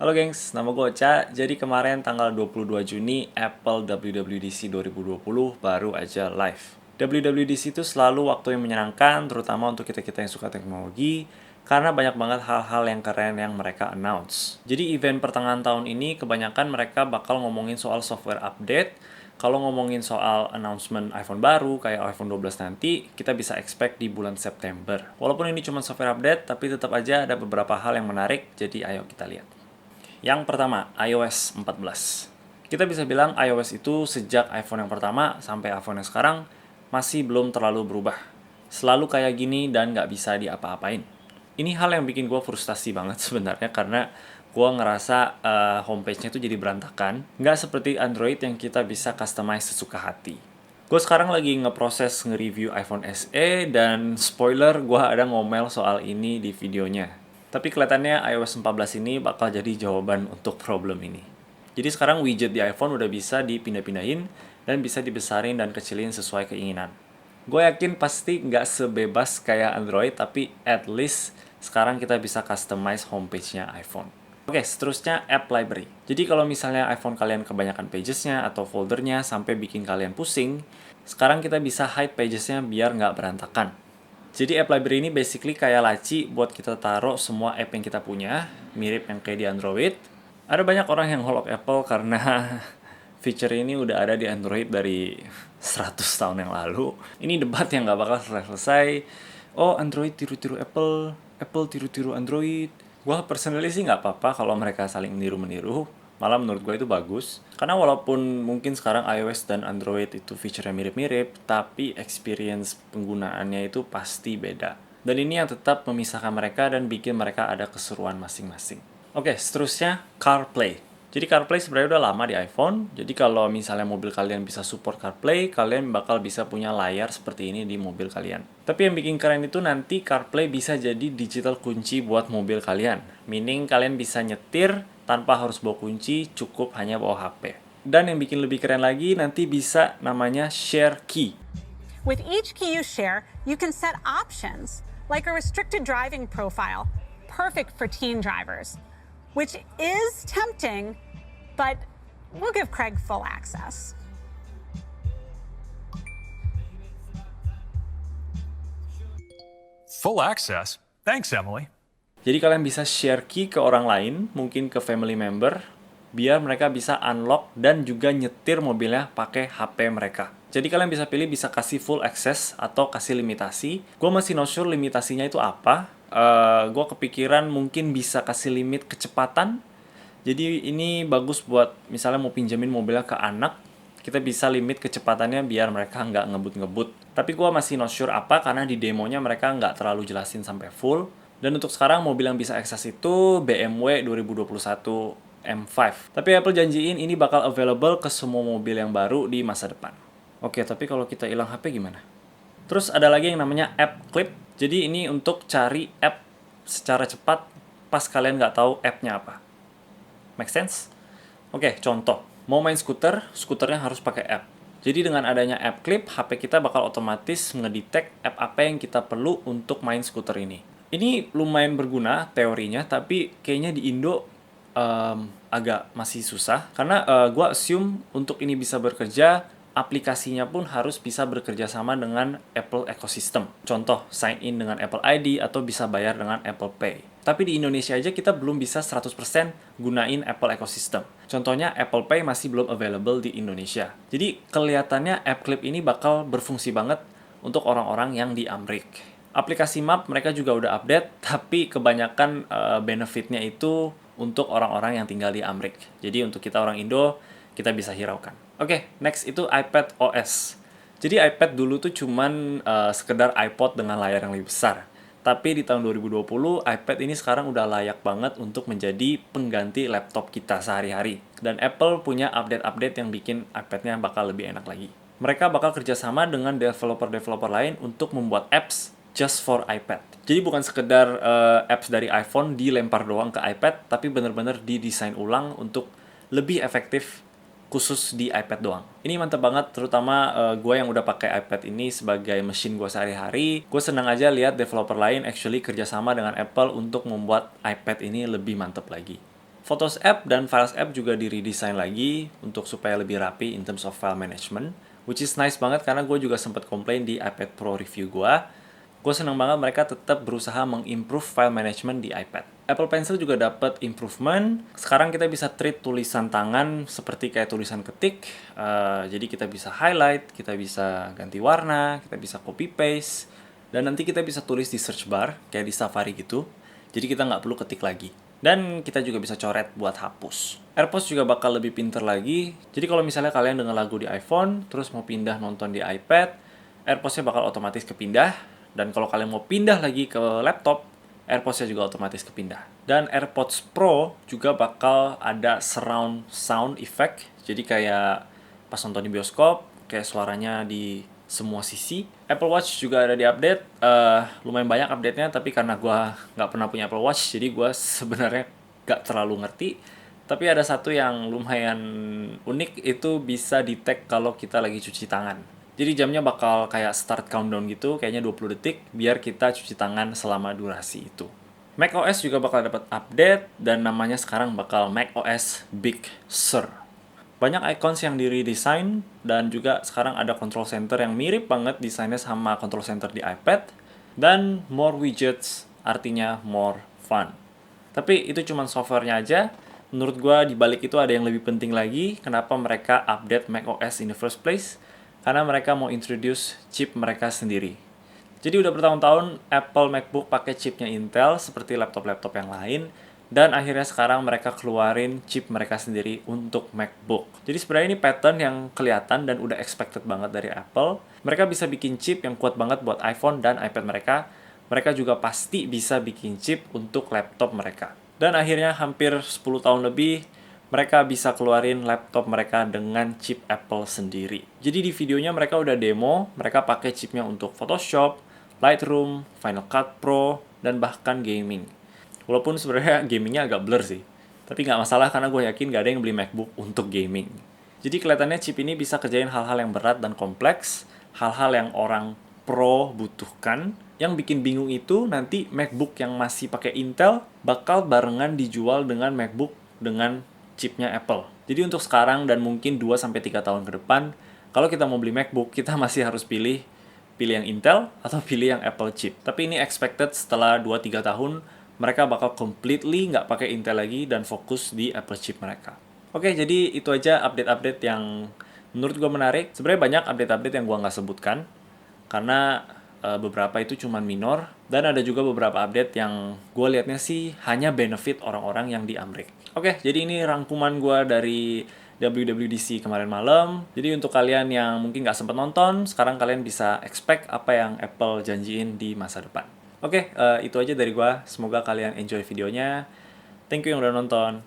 Halo gengs, nama gue Ocha. Jadi kemarin tanggal 22 Juni, Apple WWDC 2020 baru aja live. WWDC itu selalu waktu yang menyenangkan, terutama untuk kita-kita yang suka teknologi, karena banyak banget hal-hal yang keren yang mereka announce. Jadi event pertengahan tahun ini kebanyakan mereka bakal ngomongin soal software update. Kalau ngomongin soal announcement iPhone baru, kayak iPhone 12 nanti, kita bisa expect di bulan September. Walaupun ini cuma software update, tapi tetap aja ada beberapa hal yang menarik, jadi ayo kita lihat. Yang pertama, iOS 14. Kita bisa bilang iOS itu sejak iPhone yang pertama sampai iPhone yang sekarang masih belum terlalu berubah. Selalu kayak gini dan nggak bisa diapa-apain. Ini hal yang bikin gue frustasi banget sebenarnya karena gue ngerasa homepage-nya itu jadi berantakan. Nggak seperti Android yang kita bisa customize sesuka hati. Gue sekarang lagi ngeproses nge-review iPhone SE dan spoiler gue ada ngomel soal ini di videonya. Tapi kelihatannya iOS 14 ini bakal jadi jawaban untuk problem ini. Jadi sekarang widget di iPhone udah bisa dipindah-pindahin dan bisa dibesarin dan kecilin sesuai keinginan. Gue yakin pasti nggak sebebas kayak Android, tapi at least sekarang kita bisa customize homepage-nya iPhone. Oke, seterusnya App Library. Jadi kalau misalnya iPhone kalian kebanyakan pages-nya atau foldernya sampai bikin kalian pusing, sekarang kita bisa hide pages-nya biar nggak berantakan. Jadi App Library ini basically kayak laci buat kita taruh semua app yang kita punya, mirip yang kayak di Android. Ada banyak orang yang holok Apple karena feature ini udah ada di Android dari 100 tahun yang lalu. Ini debat yang nggak bakal selesai. Oh, Android tiru-tiru Apple, Apple tiru-tiru Android. Gua personally sih nggak apa-apa kalau mereka saling meniru-meniru. Malah menurut gue itu bagus. Karena walaupun mungkin sekarang iOS dan Android itu feature-nya mirip-mirip, tapi experience penggunaannya itu pasti beda. Dan ini yang tetap memisahkan mereka dan bikin mereka ada keseruan masing-masing. Oke, seterusnya CarPlay. Jadi CarPlay sebenarnya udah lama di iPhone. Jadi kalau misalnya mobil kalian bisa support CarPlay, kalian bakal bisa punya layar seperti ini di mobil kalian. Tapi yang bikin keren itu nanti CarPlay bisa jadi digital kunci buat mobil kalian. Meaning kalian bisa nyetir tanpa harus bawa kunci, cukup hanya bawa HP. Dan yang bikin lebih keren lagi, nanti bisa namanya share key. With each key you share, you can set options, like a restricted driving profile, perfect for teen drivers. Which is tempting, but we'll give Craig full access. Full access? Thanks, Emily. Jadi kalian bisa share key ke orang lain, mungkin ke family member, biar mereka bisa unlock dan juga nyetir mobilnya pakai HP mereka. Jadi kalian bisa pilih bisa kasih full access atau kasih limitasi. Gue masih not sure limitasinya itu apa. Gue kepikiran mungkin bisa kasih limit kecepatan. Jadi ini bagus buat misalnya mau pinjemin mobilnya ke anak, kita bisa limit kecepatannya biar mereka nggak ngebut-ngebut. Tapi gue masih not sure apa karena di demonya mereka nggak terlalu jelasin sampai full. Dan untuk sekarang mobil yang bisa akses itu BMW 2021 M5. Tapi Apple janjiin ini bakal available ke semua mobil yang baru di masa depan. Oke, tapi kalau kita hilang HP gimana? Terus ada lagi yang namanya App Clip. Jadi ini untuk cari app secara cepat pas kalian nggak tahu app-nya apa. Make sense? Oke, contoh. Mau main skuter, skuternya harus pakai app. Jadi dengan adanya App Clip, HP kita bakal otomatis ngedetect app apa yang kita perlu untuk main skuter ini. Ini lumayan berguna teorinya, tapi kayaknya di Indo agak masih susah. Karena gue assume untuk ini bisa bekerja, aplikasinya pun harus bisa bekerja sama dengan Apple ecosystem. Contoh, sign in dengan Apple ID atau bisa bayar dengan Apple Pay. Tapi di Indonesia aja kita belum bisa 100% gunain Apple ecosystem. Contohnya Apple Pay masih belum available di Indonesia. Jadi kelihatannya App Clip ini bakal berfungsi banget untuk orang-orang yang di Amrik. Aplikasi Map mereka juga udah update, tapi kebanyakan benefitnya itu untuk orang-orang yang tinggal di Amrik. Jadi untuk kita orang Indo, kita bisa hiraukan. Oke, next itu iPad OS. Jadi iPad dulu tuh cuman sekedar iPod dengan layar yang lebih besar. Tapi di tahun 2020, iPad ini sekarang udah layak banget untuk menjadi pengganti laptop kita sehari-hari. Dan Apple punya update-update yang bikin iPad-nya bakal lebih enak lagi. Mereka bakal kerjasama dengan developer-developer lain untuk membuat apps just for iPad. Jadi bukan sekedar apps dari iPhone dilempar doang ke iPad, tapi benar-benar didesain ulang untuk lebih efektif khusus di iPad doang. Ini mantep banget, terutama gue yang udah pakai iPad ini sebagai mesin gue sehari-hari. Gue senang aja lihat developer lain actually kerjasama dengan Apple untuk membuat iPad ini lebih mantep lagi. Photos app dan Files app juga di-redesign lagi untuk supaya lebih rapi in terms of file management, which is nice banget karena gue juga sempat komplain di iPad Pro review gue. Gue seneng banget mereka tetap berusaha mengimprove file management di iPad. Apple Pencil juga dapat improvement. Sekarang kita bisa treat tulisan tangan seperti kayak tulisan ketik. Jadi kita bisa highlight, kita bisa ganti warna, kita bisa copy paste, dan nanti kita bisa tulis di search bar kayak di Safari gitu. Jadi kita nggak perlu ketik lagi. Dan kita juga bisa coret buat hapus. AirPods juga bakal lebih pinter lagi. Jadi kalau misalnya kalian denger lagu di iPhone, terus mau pindah nonton di iPad, AirPods-nya bakal otomatis kepindah. Dan kalau kalian mau pindah lagi ke laptop, AirPods-nya juga otomatis kepindah. Dan AirPods Pro juga bakal ada surround sound effect. Jadi kayak pas nonton di bioskop, kayak suaranya di semua sisi. Apple Watch juga ada di update. Lumayan banyak update-nya, tapi karena gue nggak pernah punya Apple Watch, jadi gue sebenarnya nggak terlalu ngerti. Tapi ada satu yang lumayan unik, itu bisa detect kalau kita lagi cuci tangan. Jadi jamnya bakal kayak start countdown gitu, kayaknya 20 detik, biar kita cuci tangan selama durasi itu. macOS juga bakal dapat update, dan namanya sekarang bakal macOS Big Sur. Banyak icons yang di-redesign, dan juga sekarang ada control center yang mirip banget desainnya sama control center di iPad, dan more widgets, artinya more fun. Tapi itu cuma softwarenya aja. Menurut gua di balik itu ada yang lebih penting lagi, kenapa mereka update macOS in the first place. Karena mereka mau introduce chip mereka sendiri. Jadi udah bertahun-tahun Apple MacBook pakai chipnya Intel seperti laptop-laptop yang lain, dan akhirnya sekarang mereka keluarin chip mereka sendiri untuk MacBook. Jadi sebenarnya ini pattern yang kelihatan dan udah expected banget dari Apple. Mereka bisa bikin chip yang kuat banget buat iPhone dan iPad mereka. Mereka juga pasti bisa bikin chip untuk laptop mereka. Dan akhirnya hampir 10 tahun lebih, mereka bisa keluarin laptop mereka dengan chip Apple sendiri. Jadi di videonya mereka udah demo, mereka pakai chipnya untuk Photoshop, Lightroom, Final Cut Pro, dan bahkan gaming. Walaupun sebenarnya gamingnya agak blur sih. Tapi nggak masalah karena gue yakin nggak ada yang beli MacBook untuk gaming. Jadi kelihatannya chip ini bisa kerjain hal-hal yang berat dan kompleks, hal-hal yang orang pro butuhkan. Yang bikin bingung itu nanti MacBook yang masih pakai Intel bakal barengan dijual dengan MacBook dengan chipnya Apple. Jadi untuk sekarang dan mungkin 2-3 tahun ke depan, kalau kita mau beli MacBook, kita masih harus pilih yang Intel atau pilih yang Apple chip. Tapi ini expected setelah 2-3 tahun, mereka bakal completely nggak pakai Intel lagi dan fokus di Apple chip mereka. Oke, jadi itu aja update-update yang menurut gue menarik. Sebenarnya banyak update-update yang gue nggak sebutkan, karena beberapa itu cuma minor, dan ada juga beberapa update yang gue liatnya sih hanya benefit orang-orang yang di Amerika. Oke, jadi ini rangkuman gue dari WWDC kemarin malam. Jadi untuk kalian yang mungkin nggak sempat nonton, sekarang kalian bisa expect apa yang Apple janjiin di masa depan. Oke, itu aja dari gue. Semoga kalian enjoy videonya. Thank you yang udah nonton.